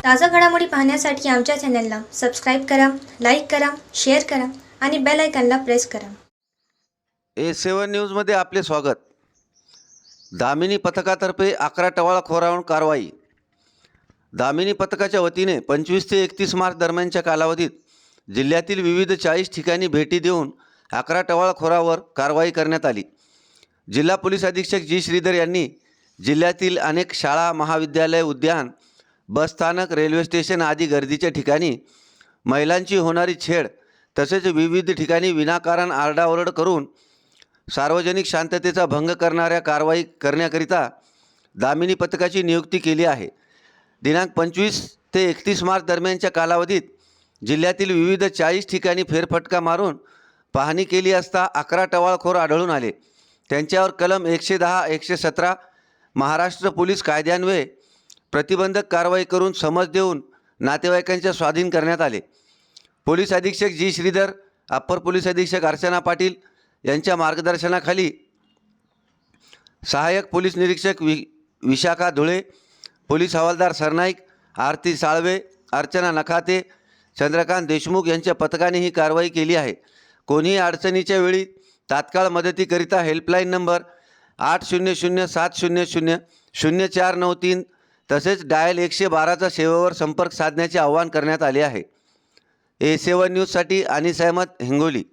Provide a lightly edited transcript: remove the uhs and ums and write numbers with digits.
ताज़ा घडामोडी पाहण्यासाठी आमच्या चॅनलला सबस्क्राईब करा, लाईक करा, शेअर करा आणि बेल आयकॉनला प्रेस करा. A7 न्यूजमध्ये आपले स्वागत. दामिनी पथकातर्फे 11 टवाळखोरांवर कारवाई. दामिनी पथकाच्या वतीने 25 ते 31 मार्च दरम्यानच्या कालावधीत जिल्ह्यातील विविध 40 ठिकाणी भेटी देऊन 11 टवाळखोरांवर कारवाई करण्यात आली. जिल्हा पोलीस अधीक्षक जी श्रीधर यांनी जिल्ह्यातील अनेक शाळा, महाविद्यालय, उद्यान, बसस्थानक, रेल्वे स्टेशन आदी गर्दीच्या ठिकाणी महिलांची होणारी छेड तसेच विविध ठिकाणी विनाकारण आरडाओरड करून सार्वजनिक शांततेचा भंग करणाऱ्या कारवाई करण्याकरिता दामिनी पथकाची नियुक्ती केली आहे. दिनांक 25 ते 31 मार्च दरम्यानच्या कालावधीत जिल्ह्यातील विविध 40 ठिकाणी फेरफटका मारून पाहणी केली असता 11 टवाळखोर आढळून आले. त्यांच्यावर कलम 110, 117 महाराष्ट्र पोलीस कायद्यान्वये प्रतिबंधक कारवाई करून समज देऊन नातेवाईकांच्या स्वाधीन करण्यात आले. पोलीस अधीक्षक जी श्रीधर, अप्पर पोलीस अधीक्षक अर्चना पाटील यांच्या मार्गदर्शनाखाली सहाय्यक पोलीस निरीक्षक विशाखा धुळे, पोलीस हवालदार सरनाईक, आरती साळवे, अर्चना नखाते, चंद्रकांत देशमुख यांच्या पथकाने ही कारवाई केली आहे. कोणीही अडचणीच्या वेळी तात्काळ मदतीकरिता हेल्पलाईन नंबर 800-700-0493 तसेच डायल 112चा सेवेवर संपर्क साधण्याचे आवाहन करण्यात आले आहे. A7 न्यूजसाठी अनिस अहमद, हिंगोली.